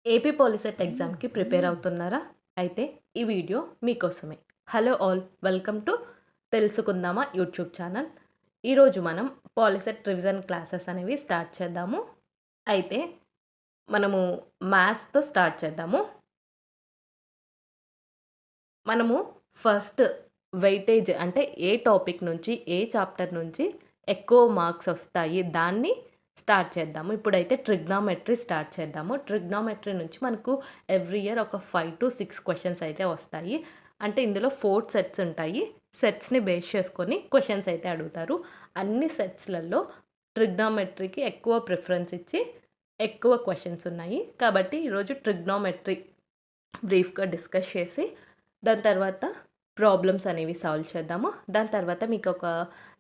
AP POLYCET ఎగ్జామ్‌కి prepare అవుతున్నారా? అయితే ఈ వీడియో మీకోసమే. Hello all! వెల్కమ్ టు తెలుసుకుందామా యూట్యూబ్ ఛానల్. ఈరోజు మనం పాలిసెట్ రివిజన్ క్లాసెస్ అనేవి స్టార్ట్ చేద్దాము. అయితే మనము మ్యాథ్స్‌తో స్టార్ట్ చేద్దాము. మనము ఫస్ట్ వెయిటేజ్ అంటే ఏ టాపిక్ నుంచి, ఏ చాప్టర్ నుంచి ఎక్కువ మార్క్స్ ఒస్తాయి దాన్ని స్టార్ట్ చేద్దాము. ఇప్పుడైతే ట్రిగ్నామెట్రీ స్టార్ట్ చేద్దాము. ట్రిగ్నామెట్రీ నుంచి మనకు ఎవ్రీ ఇయర్ ఒక 5-6 క్వెషన్స్ అయితే వస్తాయి. అంటే ఇందులో 4 సెట్స్ ఉంటాయి. సెట్స్‌ని బేస్ చేసుకొని క్వెషన్స్ అయితే అడుగుతారు. అన్ని సెట్స్‌లలో ట్రిగ్నామెట్రీకి ఎక్కువ ప్రిఫరెన్స్ ఇచ్చి ఎక్కువ క్వెషన్స్ ఉన్నాయి. కాబట్టి ఈరోజు ట్రిగ్నామెట్రీ బ్రీఫ్‌గా డిస్కస్ చేసి దాని తర్వాత ప్రాబ్లమ్స్ అనేవి సాల్వ్ చేద్దాము. దాని తర్వాత మీకొక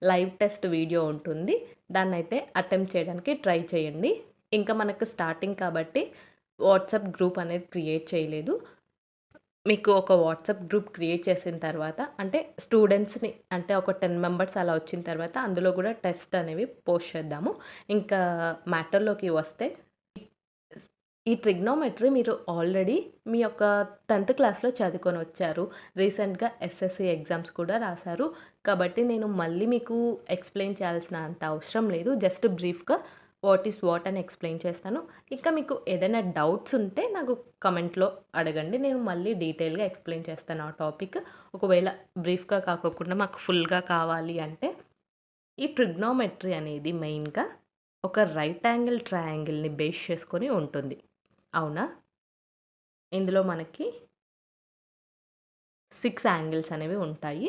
లైవ్ టెస్ట్ వీడియో ఉంటుంది. దాన్నైతే అటెంప్ట్ చేయడానికి ట్రై చేయండి. ఇంకా మనకు స్టార్టింగ్ కాబట్టి వాట్సాప్ గ్రూప్ అనేది క్రియేట్ చేయలేదు. మీకు ఒక వాట్సాప్ గ్రూప్ క్రియేట్ చేసిన తర్వాత అంటే స్టూడెంట్స్‌ని అంటే ఒక 10 మెంబర్స్ అలా వచ్చిన తర్వాత అందులో కూడా టెస్ట్ అనేవి పోస్ట్ చేద్దాము. ఇంకా మ్యాటర్‌లోకి వస్తే ఈ ట్రిగ్నోమెట్రీ మీరు ఆల్రెడీ మీ యొక్క 10థ్ క్లాస్‌లో చదువుకొని వచ్చారు. రీసెంట్‌గా ఎస్ఎస్‌సి ఎగ్జామ్స్ కూడా రాసారు. కాబట్టి నేను మళ్ళీ మీకు ఎక్స్‌ప్లెయిన్ చేయాల్సిన అంత అవసరం లేదు. జస్ట్ బ్రీఫ్‌గా వాట్ ఈస్ వాట్ అని ఎక్స్‌ప్లెయిన్ చేస్తాను. ఇంకా మీకు ఏదైనా డౌట్స్ ఉంటే నాకు కమెంట్‌లో అడగండి. నేను మళ్ళీ డీటెయిల్‌గా ఎక్స్‌ప్లెయిన్ చేస్తాను ఆ టాపిక్. ఒకవేళ బ్రీఫ్‌గా కాకోకుండా మాకు ఫుల్‌గా కావాలి అంటే ఈ ట్రిగ్నోమెట్రీ అనేది మెయిన్‌గా ఒక రైట్ యాంగిల్ ట్రయాంగిల్‌ని బేస్ చేసుకొని ఉంటుంది. అవునా? ఇందులో మనకి 6 యాంగిల్స్ అనేవి ఉంటాయి.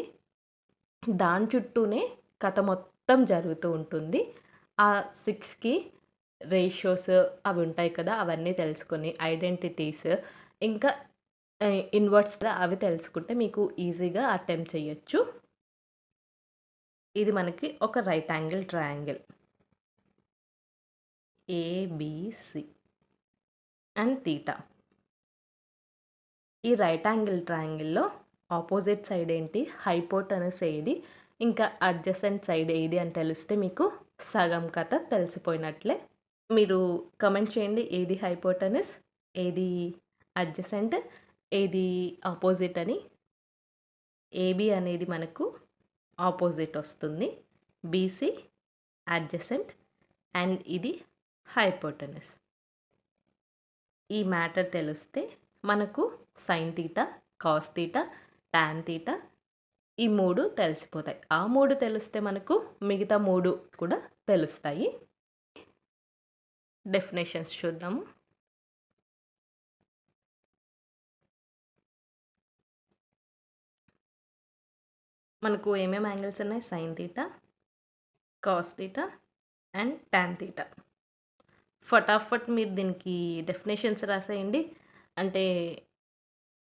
దాని చుట్టూనే కథ మొత్తం జరుగుతూ ఉంటుంది. ఆ 6కి రేషియోస్ అవి ఉంటాయి కదా! అవన్నీ తెలుసుకొని ఐడెంటిటీస్ ఇంకా ఇన్వర్ట్స్ అవి తెలుసుకుంటే మీకు ఈజీగా అటెంప్ట్ చేయొచ్చు. ఇది మనకి ఒక right angle triangle. ABC and theta. ఈ రైట్ యాంగిల్ ట్రయాంగిల్‌లో ఆపోజిట్ సైడ్ ఏంటి? హైపోటెనస్ ఏది? ఇంకా అడ్జసెంట్ సైడ్ ఏది అని తెలిస్తే మీకు సగం కథ తెలిసిపోయినట్లే. మీరు కమెంట్ చేయండి ఏది హైపోటెనస్? ఏది అడ్జసెంట్? ఏది ఆపోజిట్ అని. ఏబీ అనేది మనకు ఆపోజిట్ వస్తుంది. బీసీ అడ్జసెంట్ అండ్ ఇది హైపోటెనస్. ఈ మ్యాటర్ తెలిస్తే మనకు sine theta, cos theta, tan theta ఈ 3 తెలిసిపోతాయి. ఆ 3 తెలిస్తే మనకు మిగతా 3 కూడా తెలుస్తాయి. డెఫినేషన్స్ చూద్దాము. మనకు ఏమేమి యాంగిల్స్ ఉన్నాయి? Sine theta, cos theta and tan theta. ఫటాఫట్ మీరు దీనికి డెఫినేషన్స్ రాసేయండి. అంటే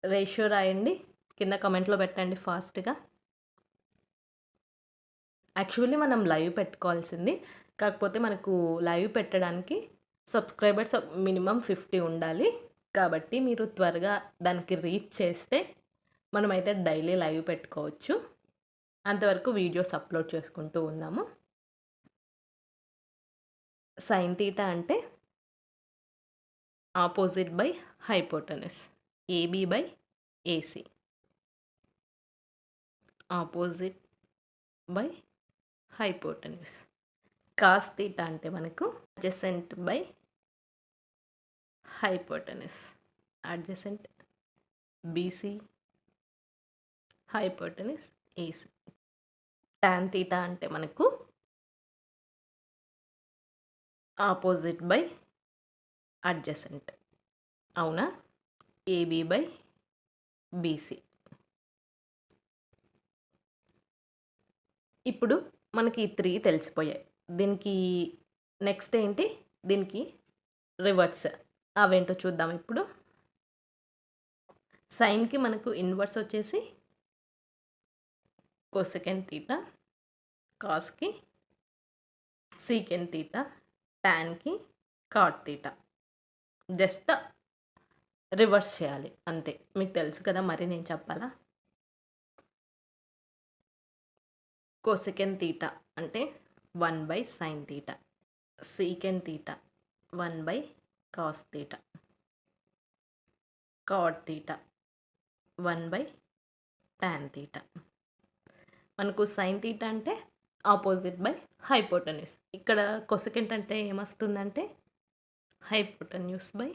రేషియో రాయండి. కింద కామెంట్‌లో పెట్టండి ఫాస్ట్‌గా. యాక్చువల్లీ మనం లైవ్ పెట్టుకోవాల్సింది. కాకపోతే మనకు లైవ్ పెట్టడానికి సబ్స్క్రైబర్స్ మినిమమ్ 50 ఉండాలి. కాబట్టి మీరు త్వరగా దానికి రీచ్ చేస్తే మనమైతే డైలీ లైవ్ పెట్టుకోవచ్చు. అంతవరకు వీడియోస్ అప్లోడ్ చేసుకుంటూ ఉందాము. సైన్ తీటా అంటే opposite by hypotenuse. AB by AC. Opposite by hypotenuse. Cos theta అంటే మనకు adjacent by hypotenuse. Adjacent BC hypotenuse AC. Tan theta అంటే మనకు ఆపోజిట్ బై అడ్జసెంట్. అవునా? AB by BC. ఇప్పుడు మనకి ఈ 3 తెలిసిపోయాయి. దీనికి నెక్స్ట్ ఏంటి? దీనికి రివర్స్. అవేంటో చూద్దాం ఇప్పుడు. సైన్‌కి మనకు ఇన్వర్స్ వచ్చేసి కొసెకెంట్ తీటా, కాస్‌కి సీకెంట్ తీటా, టాన్‌కి కాట్ తీటా. జస్ట్ రివర్స్ చేయాలి అంతే. మీకు తెలుసు కదా! మరి నేను చెప్పాలా? కొసెకెంట్ తీటా అంటే 1/sin theta. Secant theta 1/cos theta. Cot theta 1/tan theta. మనకు సైన్ తీటా అంటే ఆపోజిట్ బై హైపోటెన్యూస్. ఇక్కడ కొసెకెంట్ అంటే ఏమొస్తుందంటే hypotenuse by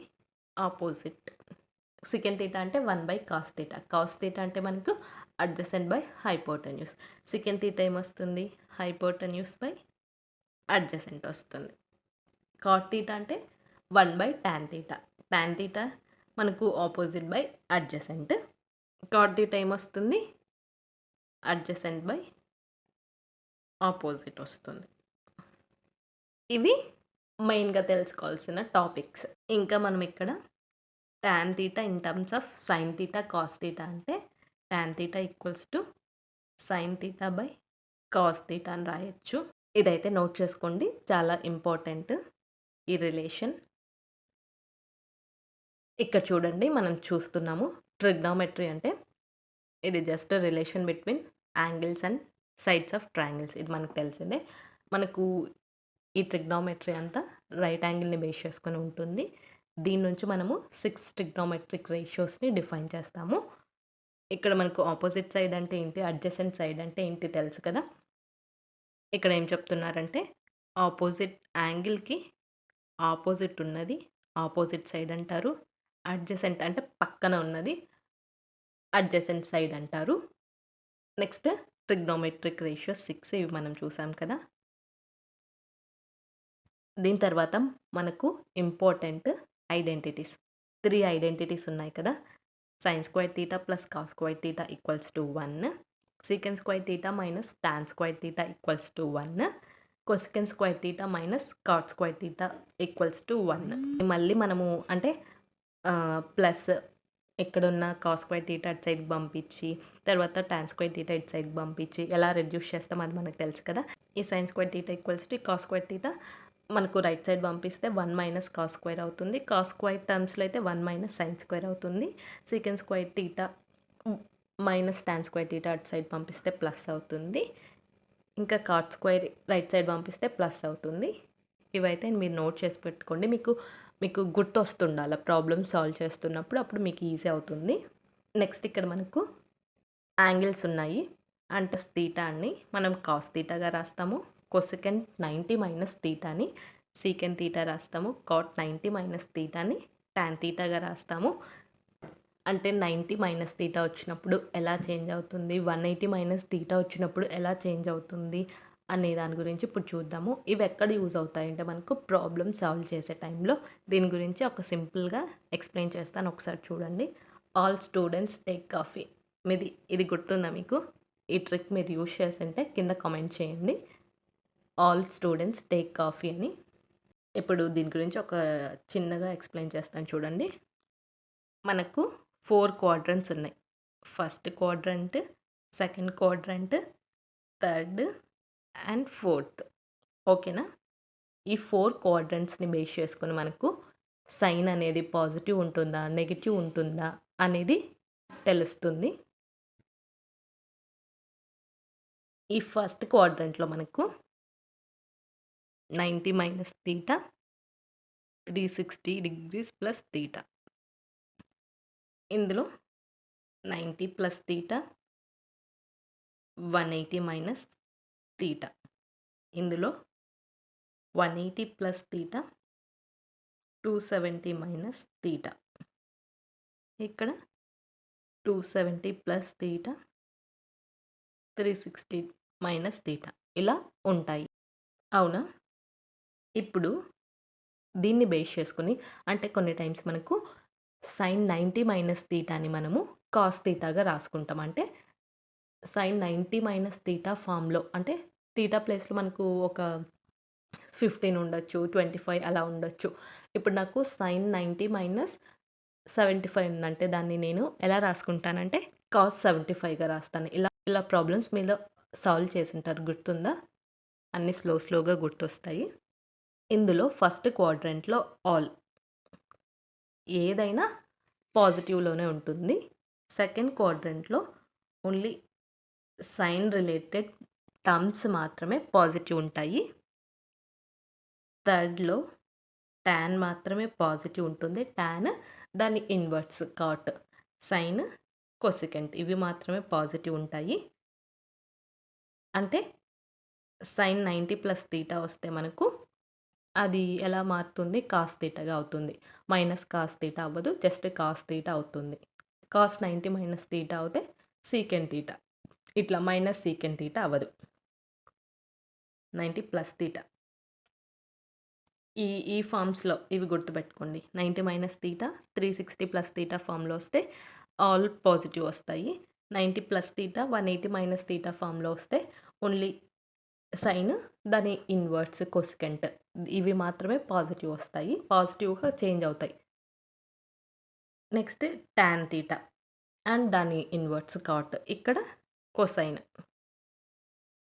opposite. Second theta అంటే 1/కాస్ తీటా. కాస్ తీటా అంటే మనకు adjacent by hypotenuse. Second theta ఏమొస్తుంది? హైపోటెన్యూస్ బై అడ్జసెంట్ వస్తుంది. కాట్ తీటా అంటే 1/tan తీటా. టాన్ తీటా మనకు opposite by adjacent. Cot theta ఏమొస్తుంది? అడ్జసెంట్ బై ఆపోజిట్ వస్తుంది. ఇవి మెయిన్‌గా తెలుసుకోవాల్సిన టాపిక్స్. ఇంకా మనం ఇక్కడ tan theta in terms of sine theta, cos theta అంటే tan theta equals to sine theta by cos theta అని రాయొచ్చు. ఇదైతే నోట్ చేసుకోండి. చాలా ఇంపార్టెంట్ ఈ రిలేషన్. ఇక్కడ చూడండి మనం చూస్తున్నాము ట్రిగ్నోమెట్రీ అంటే ఇది just relation between angles and sides of triangles. ఇది మనకు తెలిసిందే. మనకు ఈ ట్రిగ్నోమెట్రీ అంతా రైట్ యాంగిల్‌ని బేస్ చేసుకొని ఉంటుంది. దీని నుంచి మనము 6 ట్రిగ్నోమెట్రిక్ రేషియోస్‌ని డిఫైన్ చేస్తాము. ఇక్కడ మనకు ఆపోజిట్ సైడ్ అంటే ఏంటి? అడ్జసెంట్ సైడ్ అంటే ఏంటి తెలుసు కదా! ఇక్కడ ఏం చెప్తున్నారంటే ఆపోజిట్ యాంగిల్‌కి ఆపోజిట్ ఉన్నది ఆపోజిట్ సైడ్ అంటారు. అడ్జసెంట్ అంటే పక్కన ఉన్నది అడ్జసెంట్ సైడ్ అంటారు. నెక్స్ట్ ట్రిగ్నోమెట్రిక్ రేషియోస్ 6 ఇవి మనం చూసాం కదా! దీని తర్వాత మనకు ఇంపార్టెంట్ ఐడెంటిటీస్. 3 ఐడెంటిటీస్ ఉన్నాయి కదా! Sine square theta plus cos square theta equals to 1. Secant square theta minus tan square theta equals to 1. Cosecant square theta minus cot square theta equals to 1. మళ్ళీ మనము అంటే ప్లస్ ఇక్కడున్న cos square theta అటు సైడ్‌కి పంపించి, తర్వాత tan square theta ఇటు సైడ్‌కి పంపించి ఎలా రెడ్యూస్ చేస్తాం అది మనకు తెలుసు కదా! ఈ sign square theta equals to cos square theta మనకు రైట్ సైడ్ పంపిస్తే 1 మైనస్ కాస్ స్క్వేర్ అవుతుంది. కాస్ స్క్వేర్ టర్మ్స్‌లో అయితే 1 మైనస్ సైన్ స్క్వేర్ అవుతుంది. Secant square theta minus tan square theta అటు సైడ్ పంపిస్తే ప్లస్ అవుతుంది. ఇంకా కాట్ స్క్వేర్ రైట్ సైడ్ పంపిస్తే ప్లస్ అవుతుంది. ఇవైతే మీరు నోట్ చేసి పెట్టుకోండి. మీకు గుర్తొస్తుండాల ప్రాబ్లమ్ సాల్వ్ చేస్తున్నప్పుడు. అప్పుడు మీకు ఈజీ అవుతుంది. నెక్స్ట్ ఇక్కడ మనకు యాంగిల్స్ ఉన్నాయి. అంటే తీటాని మనం కాస్ తీటాగా రాస్తాము. కొసెకెంట్ 90 మైనస్ తీటాని సీకెంట్ తీటా రాస్తాము. కాట్ 90 మైనస్ తీటాని టాన్ తీటాగా రాస్తాము. అంటే 90 మైనస్ తీటా వచ్చినప్పుడు ఎలా చేంజ్ అవుతుంది? 180 మైనస్ తీటా వచ్చినప్పుడు ఎలా చేంజ్ అవుతుంది? అనే దాని గురించి ఇప్పుడు చూద్దాము. ఇవి ఎక్కడ యూజ్ అవుతాయంటే మనకు ప్రాబ్లమ్ సాల్వ్ చేసే టైంలో దీని గురించి ఒక సింపుల్‌గా ఎక్స్‌ప్లెయిన్ చేస్తాను. ఒకసారి చూడండి. All students take coffee. ఇది గుర్తుందా మీకు? ఈ ట్రిక్ మీరు యూజ్ చేసుంటే కింద కామెంట్ చేయండి. ఆల్ స్టూడెంట్స్ టేక్ కాఫీ అని. ఇప్పుడు దీని గురించి ఒక చిన్నగా ఎక్స్‌ప్లెయిన్ చేస్తాను చూడండి. మనకు 4 క్వాడ్రంట్స్ ఉన్నాయి. First quadrant, second quadrant, third and fourth. ఓకేనా? ఈ 4 క్వాడ్రంట్స్‌ని బేస్ చేసుకొని మనకు సైన్ అనేది పాజిటివ్ ఉంటుందా? నెగెటివ్ ఉంటుందా? అనేది తెలుస్తుంది. ఈ ఫస్ట్ క్వాడ్రంట్‌లో మనకు 90 minus theta, 360 degrees plus theta. ఇందులో 90 ప్లస్ తీటా, 180 మైనస్ తీటా. ఇందులో 180 ప్లస్ తీటా, 270 మైనస్ తీటా. ఇక్కడ 270 ప్లస్ తీటా, 360 మైనస్ తీటా. ఇలా ఉంటాయి. అవునా? ఇప్పుడు దీన్ని బేస్ చేసుకొని అంటే కొన్ని టైమ్స్ మనకు సైన్ 90 మైనస్ తీటాని మనము కాస్ తీటాగా రాసుకుంటాం. అంటే సైన్ 90 మైనస్ తీటా ఫామ్‌లో అంటే తీటా ప్లేస్‌లో మనకు ఒక 15 ఉండొచ్చు, 25 అలా ఉండొచ్చు. ఇప్పుడు నాకు సైన్ 90 మైనస్ 75 ఉందంటే దాన్ని నేను ఎలా రాసుకుంటానంటే కాస్ 75గా రాస్తాను. ఇలా ప్రాబ్లమ్స్ మీరు సాల్వ్ చేసుంటారు గుర్తుందా? అన్నీ స్లోగా గుర్తొస్తాయి. ఇందులో ఫస్ట్ క్వాడ్రంట్‌లో ఆల్ ఏదైనా పాజిటివ్‌లోనే ఉంటుంది. సెకండ్ క్వాడ్రంట్‌లో ఓన్లీ సైన్ రిలేటెడ్ టర్మ్స్ మాత్రమే పాజిటివ్ ఉంటాయి. థర్డ్‌లో టాన్ మాత్రమే పాజిటివ్ ఉంటుంది. టాన్ దాని ఇన్వర్స్ కాట్, సైన్, కొసెకెంట్ ఇవి మాత్రమే పాజిటివ్ ఉంటాయి. అంటే సైన్ 90 ప్లస్ తీటా వస్తే మనకు అది ఎలా మారుతుంది? కాస్ తీటాగా అవుతుంది. మైనస్ కాస్ తీటా అవ్వదు. జస్ట్ కాస్ తీటా అవుతుంది. కాస్ 90 మైనస్ తీటా అవుతే సీకెంట్ తీటా. ఇట్లా మైనస్ సీకెంట్ తీటా అవ్వదు. 90 ప్లస్ తీటా. ఈ ఫార్మ్స్‌లో ఇవి గుర్తుపెట్టుకోండి. 90 మైనస్ తీటా, 360 ప్లస్ తీటా ఫార్మ్‌లో వస్తే ఆల్ పాజిటివ్ వస్తాయి. 90 ప్లస్ తీటా, 180 మైనస్ తీటా ఫార్మ్‌లో వస్తే ఓన్లీ సైన్, దాని ఇన్వర్స్ కొసెకెంట్ ఇవి మాత్రమే పాజిటివ్ వస్తాయి. పాజిటివ్‌గా చేంజ్ అవుతాయి. నెక్స్ట్ టాన్ తీటా అండ్ దాని ఇన్వర్స్ కాట్. ఇక్కడ కొసైన్.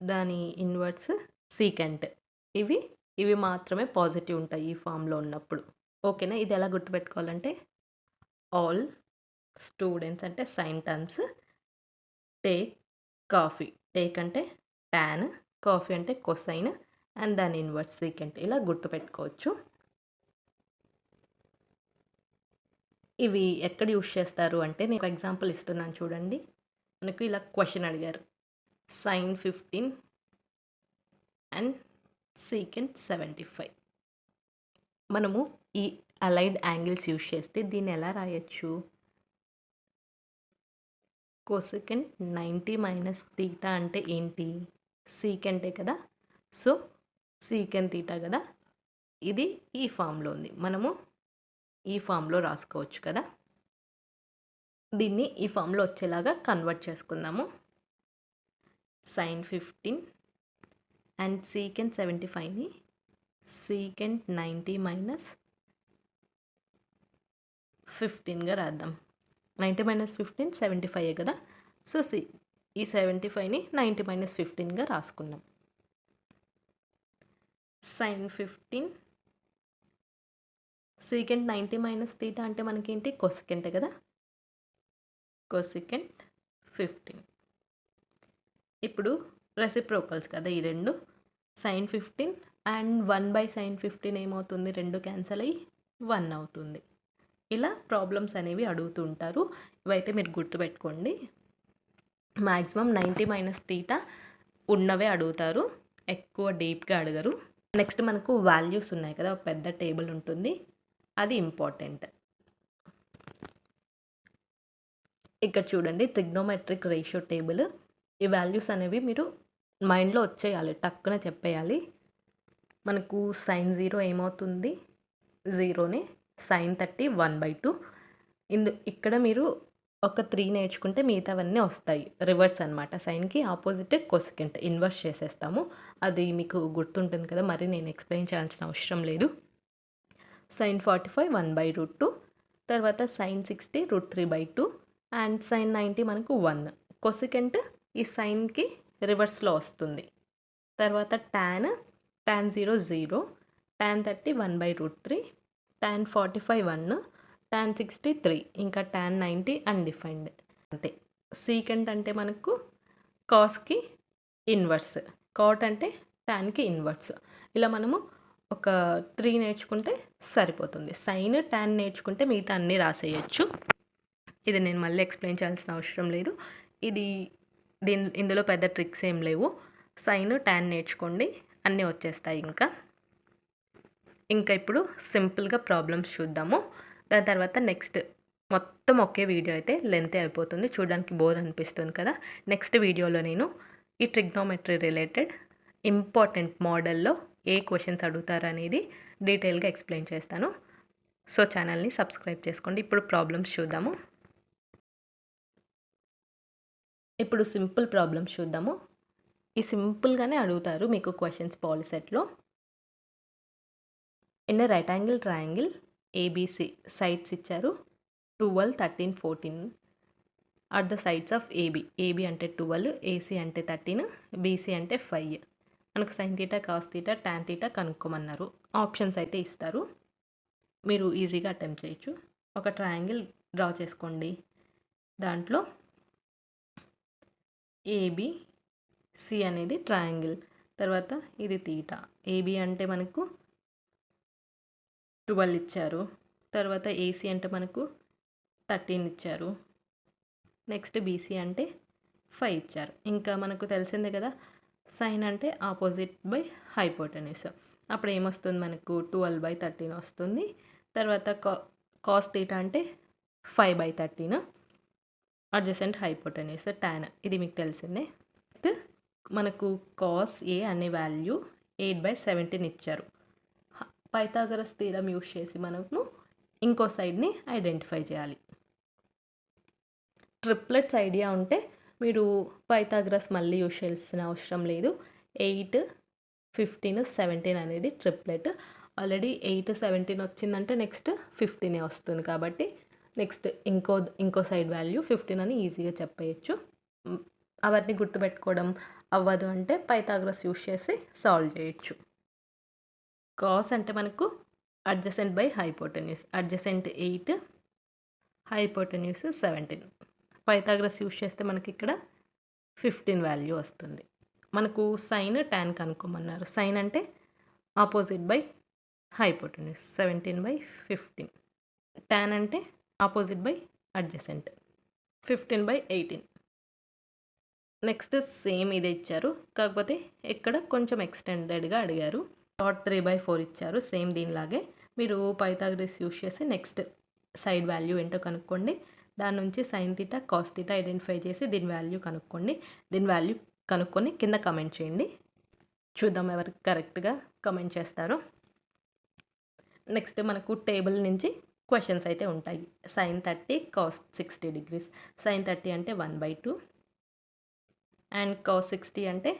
దాని ఇన్వర్స్ సీకెంట్. ఇవి మాత్రమే పాజిటివ్ ఉంటాయి ఈ ఫామ్‌లో ఉన్నప్పుడు. ఓకేనా? ఇది ఎలా గుర్తుపెట్టుకోవాలంటే ఆల్ స్టూడెంట్స్ అంటే sine terms take coffee. Take అంటే టాన్, కాఫీ అంటే కొసైన్ అండ్ దాని ఇన్వర్స్ సీకెంట్. ఇలా గుర్తుపెట్టుకోవచ్చు. ఇవి ఎక్కడ యూజ్ చేస్తారు అంటే నేను ఒక ఎగ్జాంపుల్ ఇస్తున్నాను చూడండి. మనకు ఇలా క్వెషన్ అడిగారు. Sine 15 and secant 75. మనము ఈ అలైడ్ యాంగిల్స్ యూజ్ చేస్తే దీన్ని ఎలా రాయొచ్చు? కొసెకెంట్ 90 మైనస్ తీటా అంటే ఏంటి? సీకెంటే కదా! సో, సీకెంట్ తీటా కదా! ఇది ఈ ఫామ్‌లో ఉంది. మనము ఈ ఫామ్‌లో రాసుకోవచ్చు కదా! దీన్ని ఈ ఫామ్‌లో వచ్చేలాగా కన్వర్ట్ చేసుకుందాము. సైన్ 15 అండ్ సీకెంట్ 75ని సీకెంట్ 90 మైనస్ 15గా రాద్దాం. 90 మైనస్ 15 75 కదా! సో, ఈ 75ని 90 మైనస్ 15గా రాసుకున్నాం. సైన్ 15 సీకెంట్ 90 మైనస్ తీటా అంటే మనకేంటి? కొసెకెంటే కదా! కొసెకెంట్ 15. ఇప్పుడు రెసిప్రోకల్స్ కదా ఈ రెండు. సైన్ 15 అండ్ 1/sin 15 ఏమవుతుంది? 2 క్యాన్సల్ అయ్యి 1 అవుతుంది. ఇలా ప్రాబ్లమ్స్ అనేవి అడుగుతూ ఉంటారు. ఇవైతే మీరు గుర్తుపెట్టుకోండి. మ్యాక్సిమం 90 మైనస్ తీటా ఉన్నవే అడుగుతారు. ఎక్కువ డీప్‌గా అడగరు. నెక్స్ట్ మనకు వాల్యూస్ ఉన్నాయి కదా! ఒక పెద్ద టేబుల్ ఉంటుంది. అది ఇంపార్టెంట్. ఇక్కడ చూడండి ట్రిగ్నోమెట్రిక్ రేషియో టేబుల్. ఈ వాల్యూస్ అనేవి మీరు మైండ్‌లో వచ్చేయాలి. టక్కున చెప్పేయాలి. మనకు సైన్ 0 ఏమవుతుంది? 0నే. సైన్ 30 1/2. ఇక్కడ మీరు ఒక 3 నేర్చుకుంటే మిగతావన్నీ వస్తాయి. రివర్స్ అనమాట. సైన్‌కి ఆపోజిట్ కొసెకెంట్ ఇన్వర్స్ చేసేస్తాము. అది మీకు గుర్తుంటుంది కదా! మరి నేను ఎక్స్‌ప్లెయిన్ చేయాల్సిన అవసరం లేదు. సైన్ 45 1/2. తర్వాత సైన్ 60 √3/2 అండ్ సైన్ 90 మనకు 1. కొసెకెంట్ ఈ సైన్‌కి రివర్స్‌లో వస్తుంది. తర్వాత టాన్ 0 0, టాన్ 30 1/3, టాన్ 45 1, టాన్ 60 3, ఇంకా టాన్ 90 అన్‌డిఫైన్డ్. అంతే. సీకెంట్ అంటే మనకు కాస్‌కి ఇన్వర్స్, కాట్ అంటే టాన్‌కి ఇన్వర్స్. ఇలా మనము ఒక 3 నేర్చుకుంటే సరిపోతుంది. సైన్, టాన్ నేర్చుకుంటే మిగతా అన్నీ రాసేయచ్చు. ఇది నేను మళ్ళీ ఎక్స్‌ప్లెయిన్ చేయాల్సిన అవసరం లేదు. ఇందులో పెద్ద ట్రిక్స్ ఏం లేవు. సైన్, టాన్ నేర్చుకోండి. అన్నీ వచ్చేస్తాయి ఇంకా ఇప్పుడు సింపుల్‌గా ప్రాబ్లమ్స్ చూద్దాము. దాని తర్వాత నెక్స్ట్ మొత్తం ఒకే వీడియో అయితే లెంతే అయిపోతుంది. చూడడానికి బోర్ అనిపిస్తుంది కదా! నెక్స్ట్ వీడియోలో నేను ఈ ట్రిగ్నోమెట్రీ రిలేటెడ్ ఇంపార్టెంట్ మోడల్‌లో ఏ క్వెషన్స్ అడుగుతారనేది డీటెయిల్‌గా ఎక్స్‌ప్లెయిన్ చేస్తాను. సో, ఛానల్‌ని సబ్స్క్రైబ్ చేసుకోండి. ఇప్పుడు ప్రాబ్లమ్స్ చూద్దాము. ఇప్పుడు సింపుల్ ప్రాబ్లమ్స్ చూద్దాము. ఈ సింపుల్‌గానే అడుగుతారు మీకు క్వెషన్స్ పాలిసెట్లో. In a right angle triangle ABC sides ఇచ్చారు 12, 13, 14 at the sides of AB. AB అంటే 12, ఏసీ అంటే 13, బీసీ అంటే 5. మనకు sine theta, cos theta, tan theta కనుక్కోమన్నారు. ఆప్షన్స్ అయితే ఇస్తారు. మీరు ఈజీగా అటెంప్ట్ చేయొచ్చు. ఒక ట్రయాంగిల్ డ్రా చేసుకోండి. దాంట్లో ఏబిసి అనేది ట్రయాంగిల్. తర్వాత ఇది తీటా. ఏబీ అంటే మనకు 12 ఇచ్చారు. తర్వాత ఏసీ అంటే మనకు 13 ఇచ్చారు. నెక్స్ట్ బీసీ అంటే 5 ఇచ్చారు. ఇంకా మనకు తెలిసిందే కదా, సైన్ అంటే ఆపోజిట్ బై హైపోటెన్యూస్. అప్పుడు ఏమొస్తుంది మనకు 12/13 వస్తుంది. తర్వాత కాస్ థీటా అంటే 5/13 అడ్జసెంట్ హైపోటెన్యూస్ టాన్, ఇది మీకు తెలిసిందే. నెక్స్ట్ మనకు కాస్ ఏ అనే వాల్యూ 8/17 ఇచ్చారు. పైథాగరస్ థీరం యూజ్ చేసి మనము ఇంకో సైడ్ని ఐడెంటిఫై చేయాలి. ట్రిప్లెట్స్ ఐడియా ఉంటే మీరు పైథాగరస్ మళ్ళీ యూజ్ చేయాల్సిన అవసరం లేదు. 8, 15, 17 అనేది ట్రిప్లెట్. ఆల్రెడీ 8, 17 వచ్చిందంటే నెక్స్ట్ 15 వస్తుంది. కాబట్టి నెక్స్ట్ ఇంకో సైడ్ వాల్యూ 15 అని ఈజీగా చెప్పేయచ్చు. అవన్నీ గుర్తుపెట్టుకోవడం అవ్వదు అంటే పైథాగరస్ యూజ్ చేసి సాల్వ్ చేయొచ్చు. కాస్ అంటే మనకు adjacent by hypotenuse. Adjacent 8, hypotenuse 17. Pythagoras use చేస్తే మనకి ఇక్కడ 15 వాల్యూ వస్తుంది. మనకు సైన్ టాన్ కనుక్కోమన్నారు. సైన్ అంటే ఆపోజిట్ బై హైపోటెన్యూస్ 17/15. టాన్ అంటే opposite by adjacent 15/18. Next same ఇదే ఇచ్చారు, కాకపోతే ఇక్కడ కొంచెం ఎక్స్టెండెడ్గా అడిగారు. cot 3/4 ఇచ్చారు. సేమ్ దీనిలాగే మీరు పైథాగరస్ యూజ్ చేసి నెక్స్ట్ సైడ్ వాల్యూ ఏంటో కనుక్కోండి. దాని నుంచి sine theta cos theta identify చేసి దీని వాల్యూ కనుక్కోండి. దీని వాల్యూ కనుక్కొని కింద కమెంట్ చేయండి. చూద్దాం ఎవరు కరెక్ట్గా కమెంట్ చేస్తారో. నెక్స్ట్ మనకు టేబుల్ నుంచి క్వశ్చన్స్ అయితే ఉంటాయి. sin 30 cos 60 degrees. sin 30 అంటే 1/2 అండ్ cos 60 అంటే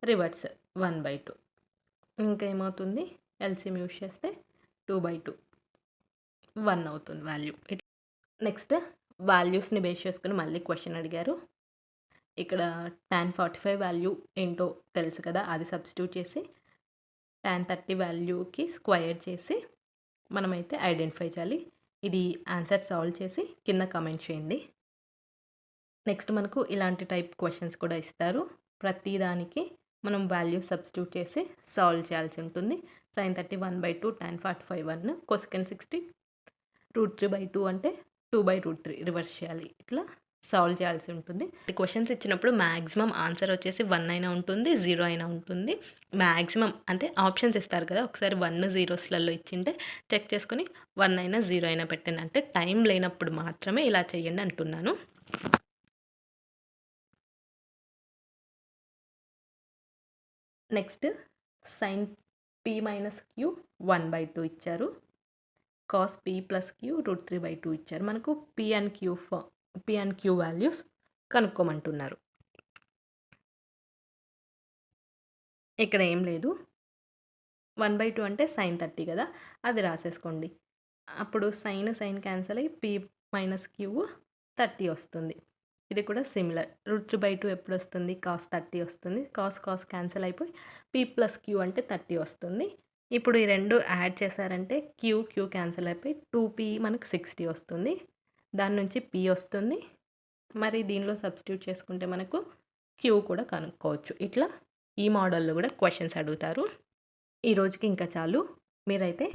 రివర్స్ 1/2. ఇంకా ఏమవుతుంది, ఎల్సిఎం యూజ్ చేస్తే 2/2 1 అవుతుంది వాల్యూ. నెక్స్ట్ వాల్యూస్ని బేస్ చేసుకుని మళ్ళీ క్వశ్చన్ అడిగారు. ఇక్కడ tan 45 వాల్యూ ఏంటో తెలుసు కదా, అది సబ్స్టిట్యూట్ చేసి tan 30 వాల్యూకి స్క్వయర్ చేసి మనమైతే ఐడెంటిఫై చేయాలి. ఇది ఆన్సర్ సాల్వ్ చేసి కింద కమెంట్ చేయండి. నెక్స్ట్ మనకు ఇలాంటి టైప్ క్వశ్చన్స్ కూడా ఇస్తారు. ప్రతి దానికి మనం వాల్యూ సబ్స్టిట్యూట్ చేసి సాల్వ్ చేయాల్సి ఉంటుంది. sin 30 1/2, tan 45 1, cosecant 60 √3/2 అంటే 2/√3 రివర్స్ చేయాలి. ఇట్లా సాల్వ్ చేయాల్సి ఉంటుంది. ఈ క్వశ్చన్స్ ఇచ్చినప్పుడు మ్యాక్సిమం ఆన్సర్ వచ్చేసి 1 అయినా ఉంటుంది, 0 అయినా ఉంటుంది. మ్యాక్సిమం అంటే ఆప్షన్స్ ఇస్తారు కదా, ఒకసారి 1 0స్లలో ఇచ్చింటే చెక్ చేసుకొని 1 అయినా 0 అయినా పెట్టండి. అంటే టైం లేనప్పుడు మాత్రమే ఇలా చేయండి అంటున్నాను. నెక్స్ట్ sin p - q 1/2 ఇచ్చారు. cos p + q √3/2 ఇచ్చారు. మనకు p అండ్ q వాల్యూస్ కనుక్కోమంటున్నారు. ఇక్కడ ఏం లేదు, 1/2 అంటే sin 30 కదా, అది రాసేసుకోండి. అప్పుడు సైన్ క్యాన్సిల్ అయ్యి p - q 30 వస్తుంది. ఇది కూడా సిమిలర్. √3/2 ఎప్పుడు వస్తుంది, cos 30 వస్తుంది. cos క్యాన్సిల్ అయిపోయి p + q అంటే 30 వస్తుంది. ఇప్పుడు ఈ రెండు యాడ్ చేశారంటే క్యూ క్యాన్సిల్ అయిపోయి 2p మనకు 60 వస్తుంది. దాని నుంచి p వస్తుంది. మరి దీనిలో సబ్స్టిట్యూట్ చేసుకుంటే మనకు q కూడా కనుక్కోవచ్చు. ఇట్లా ఈ మోడల్లో కూడా క్వశ్చన్స్ అడుగుతారు. ఈ రోజుకి ఇంకా చాలు. మీరైతే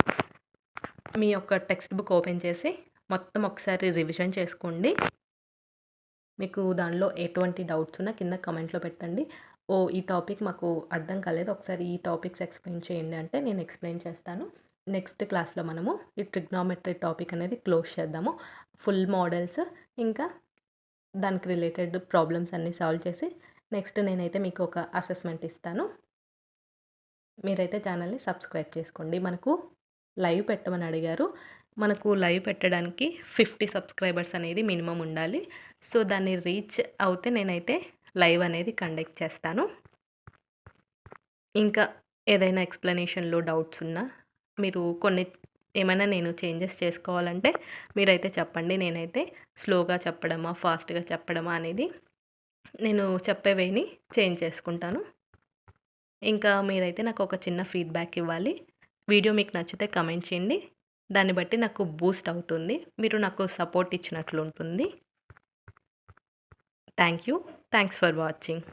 మీ యొక్క టెక్స్ట్ బుక్ ఓపెన్ చేసి మొత్తం ఒకసారి రివిజన్ చేసుకోండి. మీకు దానిలో ఎటువంటి డౌట్స్ ఉన్నా కింద కమెంట్లో పెట్టండి. ఈ టాపిక్ మాకు అర్థం కాలేదు, ఒకసారి ఈ టాపిక్స్ ఎక్స్ప్లెయిన్ చేయండి అంటే నేను ఎక్స్ప్లెయిన్ చేస్తాను. నెక్స్ట్ క్లాస్లో మనము ఈ ట్రిగ్నామెట్రీ టాపిక్ అనేది క్లోజ్ చేద్దాము. ఫుల్ మోడల్స్ ఇంకా దానికి రిలేటెడ్ ప్రాబ్లమ్స్ అన్నీ సాల్వ్ చేసి నెక్స్ట్ నేనైతే మీకు ఒక అసెస్మెంట్ ఇస్తాను. మీరైతే ఛానల్ని సబ్స్క్రైబ్ చేసుకోండి. మనకు లైవ్ పెట్టమని అడిగారు. మనకు లైవ్ పెట్టడానికి 50 సబ్స్క్రైబర్స్ అనేది మినిమం ఉండాలి. సో దాన్ని రీచ్ అవుతే నేనైతే లైవ్ అనేది కండక్ట్ చేస్తాను. ఇంకా ఏదైనా ఎక్స్ప్లెనేషన్లో డౌట్స్ ఉన్నా, మీరు ఏమైనా నేను చేంజెస్ చేసుకోవాలంటే మీరైతే చెప్పండి. నేనైతే స్లోగా చెప్పడమా ఫాస్ట్గా చెప్పడమా అనేది నేను చెప్పేవేని చేంజ్ చేసుకుంటాను. ఇంకా మీరైతే నాకు ఒక చిన్న ఫీడ్బ్యాక్ ఇవ్వాలి. వీడియో మీకు నచ్చితే కమెంట్ చేయండి. దాన్ని బట్టి నాకు బూస్ట్ అవుతుంది, మీరు నాకు సపోర్ట్ ఇచ్చినట్లు ఉంటుంది. Thanks for watching.